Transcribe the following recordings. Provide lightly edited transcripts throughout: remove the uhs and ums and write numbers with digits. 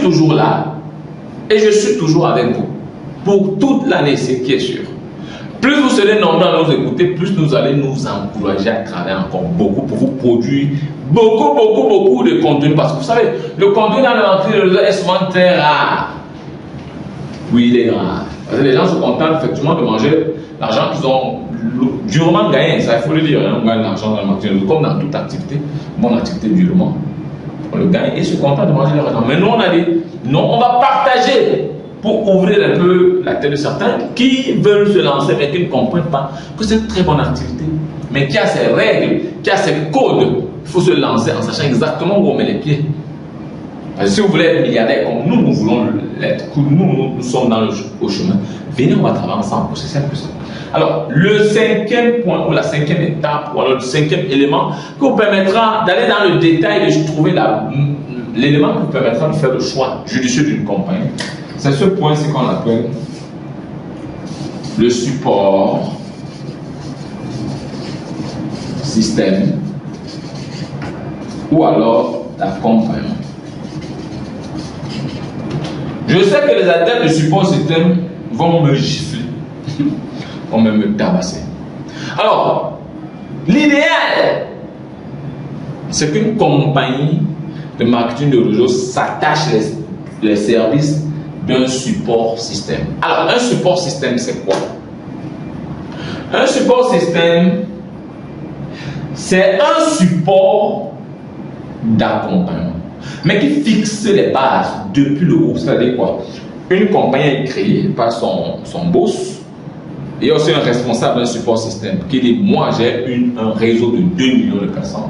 toujours là et je suis toujours avec vous pour toute l'année, c'est qui est sûr. Plus vous serez nombreux à nous écouter, plus nous allons nous encourager à travailler encore beaucoup pour vous produire beaucoup de contenu. Parce que vous savez, le contenu dans l'entrée est souvent très rare. Oui, il est rare. Parce que les gens se contentent effectivement de manger l'argent qu'ils ont durement gagné. Ça, il faut le dire. Hein, on gagne l'argent dans le marketing. Comme dans toute activité, bonne activité durement, on le gagne et se contente de manger l'argent. Mais nous, on a dit, non, on va partager pour ouvrir un peu la tête de certains qui veulent se lancer mais qui ne comprennent pas que c'est une très bonne activité, mais qui a ses règles, qui a ses codes. Il faut se lancer en sachant exactement où on met les pieds. Parce que si vous voulez être milliardaire comme nous, nous voulons l'être, que nous sommes au chemin, venez, on va travailler ensemble. C'est simple que ça. Alors, le cinquième point, ou la cinquième étape, ou alors le cinquième élément, qui vous permettra d'aller dans le détail et de trouver l'élément qui vous permettra de faire le choix judicieux d'une compagnie. C'est ce point, c'est qu'on appelle le support système ou alors l'accompagnement. Je sais que les adeptes du support système vont me gifler, vont même me tabasser. Alors, l'idéal, c'est qu'une compagnie de marketing de réseau s'attache les services d'un support système. Alors, un support système, c'est quoi? Un support système, c'est un support d'accompagnement, mais qui fixe les bases depuis le haut. C'est-à-dire quoi? Une compagnie est créée par son boss. Il y a aussi un responsable d'un support système qui dit, moi j'ai un réseau de 2 millions de personnes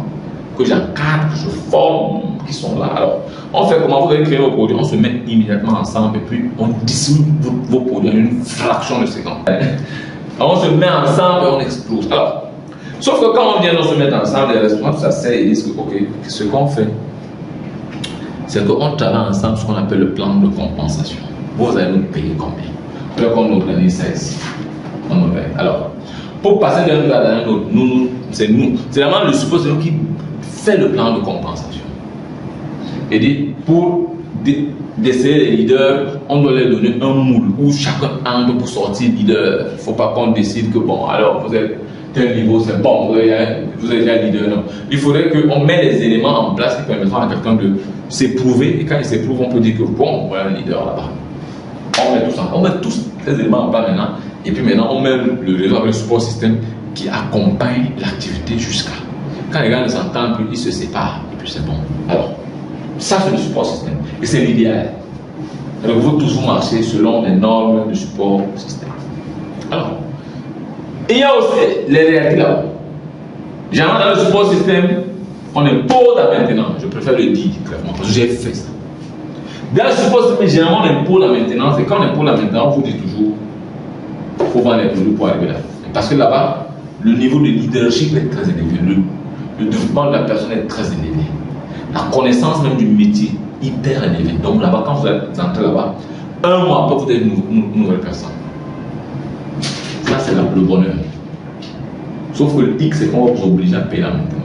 que j'encadre, que je forme, qui sont là. Alors, on fait comment? Vous allez créer vos produits, on se met immédiatement ensemble et puis on distribue vos produits en une fraction de seconde. Alors, on se met ensemble et on explose. Alors, sauf que quand on vient de se mettre ensemble, les responsables s'asseyent et disent que, ok, ce qu'on fait, c'est qu'on travaille ensemble ce qu'on appelle le plan de compensation. Vous allez nous payer combien? Alors qu'on organise ça ici. On organise. Alors, pour passer d'un grade à un autre, c'est nous. C'est vraiment le support qui fait le plan de compensation. Et dit, pour d'essayer les leaders, on doit leur donner un moule où chacun entre pour sortir leader. Il ne faut pas qu'on décide que, bon, alors vous êtes tel niveau, c'est bon, vous êtes déjà leader. Non. Il faudrait qu'on mette les éléments en place qui permettront à quelqu'un de s'éprouver. Et quand il s'éprouve, on peut dire que, bon, voilà le leader là-bas. On met tous ces éléments en place maintenant. Et puis maintenant, on met le réseau avec le support système qui accompagne l'activité jusqu'à. Quand les gars ne s'entendent plus, ils se séparent. Et puis c'est bon. Alors, ça c'est le support système. Et c'est l'idéal. Alors, il faut toujours marcher selon les normes du support système. Alors, il y a aussi les réalités là-bas. Généralement, dans le support système, on impose la maintenance. Je préfère le dire clairement parce que j'ai fait ça. Dans le support système, généralement, on impose la maintenance. Et quand on impose la maintenance, on vous dit toujours qu'il faut vendre les produits pour arriver là. Parce que là-bas, le niveau de leadership est très élevé. Le développement de la personne est très élevé. La connaissance même du métier hyper élevée. Donc là-bas, quand vous entrez là-bas, un mois après, vous êtes une nouvelle personne. Ça, c'est le bonheur. Sauf que le X, c'est qu'on va vous obliger à payer la maintenance.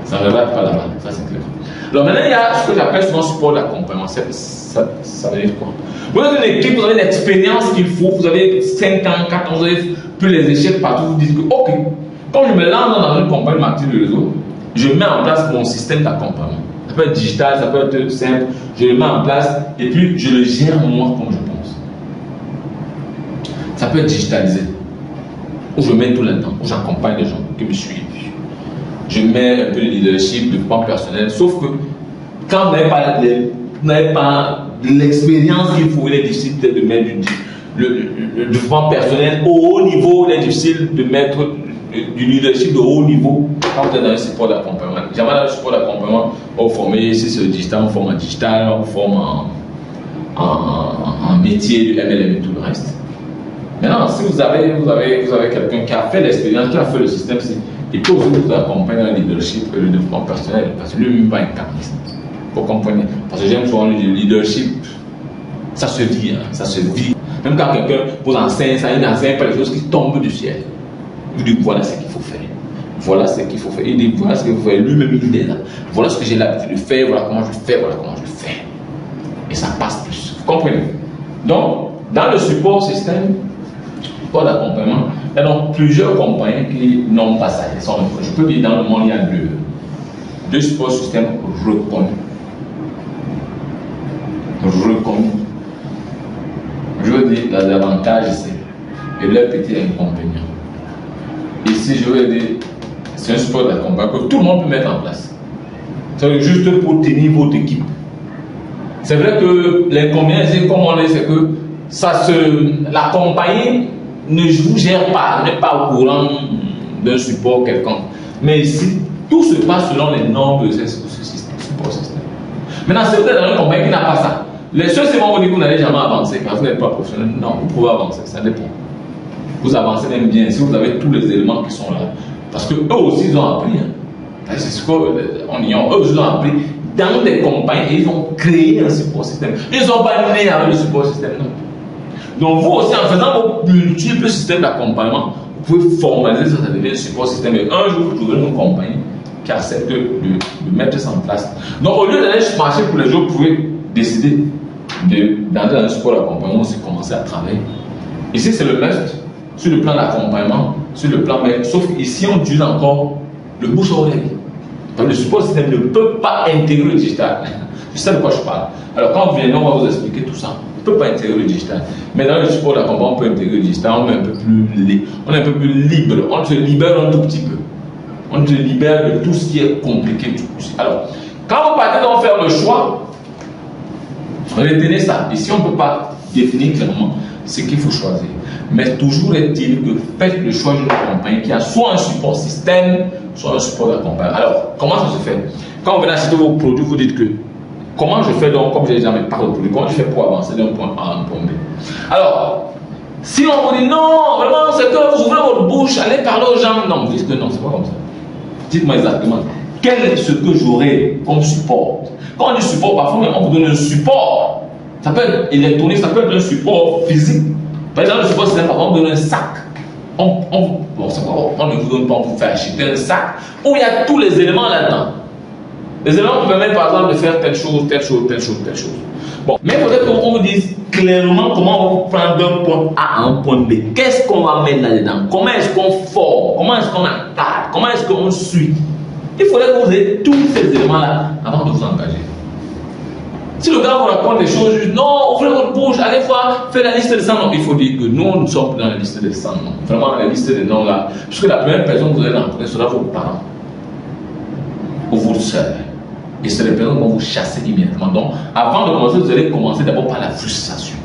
Ça ne va pas là-bas, ça c'est clair. Alors maintenant, il y a ce que j'appelle souvent support d'accompagnement. Ça veut dire quoi? Vous avez une équipe, vous avez l'expérience qu'il faut, vous avez 5 ans, 4 ans, vous avez plus les échecs partout, vous dites que, ok, quand je me lance dans une compagnie de marketing de réseau, je mets en place mon système d'accompagnement. Ça peut être digital, ça peut être simple, je le mets en place et puis je le gère moi comme je pense. Ça peut être digitalisé, où je mets tout là-dedans, où j'accompagne les gens qui me suivent. Je mets un peu de leadership, de plan personnel, sauf que quand vous n'avez pas l'expérience qu'il faut, il est difficile de mettre le développement personnel au haut niveau, il est difficile de mettre du leadership de haut niveau quand vous êtes dans un support d'accompagnement. Jamais dans le support d'accompagnement, on forme, si c'est le digital, on forme en digital, on forme en métier, du MLM et tout le reste. Maintenant, si vous avez quelqu'un qui a fait l'expérience, qui a fait le système, il peut aussi vous accompagner dans le leadership et le développement personnel, parce que lui-même va incarner ça. Vous comprenez? Parce que j'aime souvent le leadership, ça se vit, hein, ça se vit. Même quand quelqu'un vous enseigne, ça, il n'enseigne pas les choses qui tombent du ciel. Il dit voilà ce qu'il faut faire. Voilà ce qu'il faut faire. Il dit voilà ce qu'il faut faire. Lui-même il est là. Voilà ce que j'ai l'habitude de faire. Voilà comment je fais. Voilà comment je fais. et ça passe plus. Vous comprenez? Donc, dans le support système, support d'accompagnement, il y a donc plusieurs compagnies qui n'ont pas ça. Je peux dire dans le monde, il y a deux support systèmes reconnus. Reconnus. Je veux dire, les avantages, c'est leur petit inconvénient. Ici, je veux dire, c'est un support d'accompagnement que tout le monde peut mettre en place. C'est juste pour tenir votre équipe. C'est vrai que l'inconvénient, c'est comme on dit, c'est que la compagnie ne vous gère pas, n'est pas au courant d'un support quelconque. Mais ici, tout se passe selon les normes de ce support système. Maintenant, si vous êtes dans une compagnie qui n'a pas ça, les seuls qui vont vous dire que vous n'allez jamais avancer parce que vous n'êtes pas professionnel. Non, vous pouvez avancer, ça dépend. Vous avancez même bien si vous avez tous les éléments qui sont là. Parce qu'eux aussi, ils ont appris. Hein. C'est ce qu'on ignore. Eux, ils ont appris dans des compagnies et ils ont créé un support système. Ils n'ont pas né avec le support système, non. Donc, vous aussi, en faisant vos multiples systèmes d'accompagnement, vous pouvez formaliser ça, ça devient un support système. Et un jour, vous trouverez une compagnie qui accepte de mettre ça en place. Donc, au lieu d'aller marcher pour les jours, vous pouvez décider d'entrer dans un support d'accompagnement aussi commencer à travailler. Ici, c'est le must sur le plan d'accompagnement, sur le plan, mais sauf qu'ici, on utilise encore le bouche-oreille. Le support système ne peut pas intégrer le digital. C'est ça de quoi je parle. Alors, quand vous venez, on va vous expliquer tout ça. On ne peut pas intégrer le digital. Mais dans le support d'accompagnement, on peut intégrer le digital. On est un peu plus libre. On se libère un tout petit peu. On se libère de tout ce qui est compliqué. Alors, quand vous partez donc faire le choix, retenez ça. Ici, on ne peut pas définir clairement ce qu'il faut choisir. Mais toujours est-il que faites le choix d'une compagnie qui a soit un support système, soit un support d'accompagnement. Alors, comment ça se fait? Quand vous venez acheter vos produits, vous dites que comment je fais donc, comme je n'ai jamais parlé de produit, comment je fais pour avancer d'un point A à un point B? Alors, si on vous dit non, vraiment, c'est que vous ouvrez votre bouche, allez parler aux gens. Non, vous dites que non, c'est pas comme ça. Dites-moi exactement, quel est ce que j'aurai comme support? Quand on dit support, parfois, on vous donne un support. Ça peut être électronique, ça peut être un support physique. Par exemple, le support système, on vous donne un sac. On ne vous donne pas, on vous fait acheter un sac où il y a tous les éléments là-dedans. Les éléments vous permettent par exemple de faire telle chose, telle chose, telle chose, telle chose. Bon, mais peut-être qu'on vous dise clairement comment on va prendre d'un point A à un point B. Qu'est-ce qu'on va mettre là-dedans? Comment est-ce qu'on forme? Comment est-ce qu'on attaque? Comment est-ce qu'on suit? Il faudrait que vous ayez tous ces éléments-là avant de vous engager. Si le gars vous raconte des choses, juste non, ouvrez votre bouche, allez voir, faites la liste des 100 noms. Il faut dire que nous ne sommes plus dans la liste des 100 noms. Vraiment, la liste des noms là. Puisque la première personne que vous allez rencontrer sera vos parents ou vos soeurs. Et c'est les personnes qui vont vous chasser immédiatement. Donc, avant de commencer, vous allez commencer d'abord par la frustration.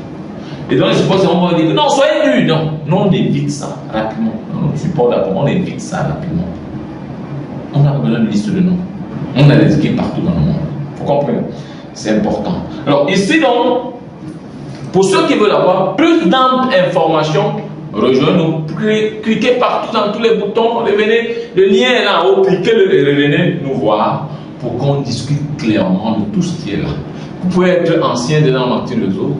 Et dans les supports, on va dire que non, soyez nus. Non, non, on évite ça rapidement. Dans notre support d'accompagnement, on évite ça rapidement. On n'a pas besoin de liste de noms. On a des équipes partout dans le monde. Vous comprenez? C'est important. Alors, ici, donc, pour ceux qui veulent avoir plus d'informations, rejoignez-nous, cliquez partout dans tous les boutons, revenez, le lien est là en haut, cliquez-le et revenez nous voir pour qu'on discute clairement de tout ce qui est là. Vous pouvez être ancien dans le marketing réseau,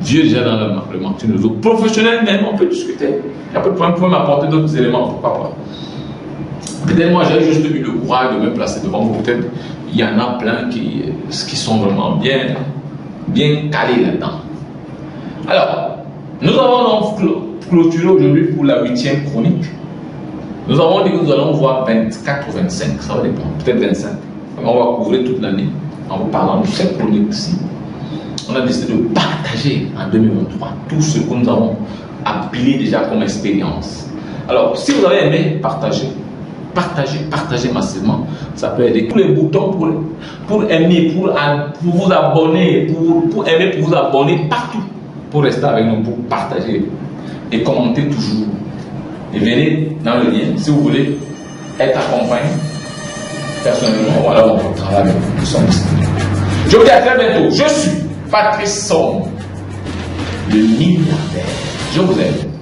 vieux déjà dans le marketing réseau, professionnel même, on peut discuter. Il n'y a pas de problème, vous pouvez m'apporter d'autres éléments, pourquoi pas. Peut-être moi j'ai juste eu le courage de me placer devant vous, peut-être il y en a plein qui sont vraiment bien calés là-dedans. Alors, nous avons donc clôturé aujourd'hui pour la 8e chronique. Nous avons dit que nous allons voir 24 ou 25, ça va dépendre, peut-être 25. On va couvrir toute l'année en vous parlant de cette chronique-ci. On a décidé de partager en 2023 tout ce que nous avons appelé déjà comme expérience. Alors, si vous avez aimé, partagez massivement. Ça peut aider. Tous les boutons pour aimer, pour vous abonner, pour aimer, pour vous abonner partout. Pour rester avec nous, pour partager et commenter toujours. Et venez dans le lien si vous voulez être accompagné. Personnellement, voilà, on peut travailler avec vous. Nous sommes disponibles. Je vous dis à très bientôt. Je suis Patrice Somme, le milliardaire. Je vous aime.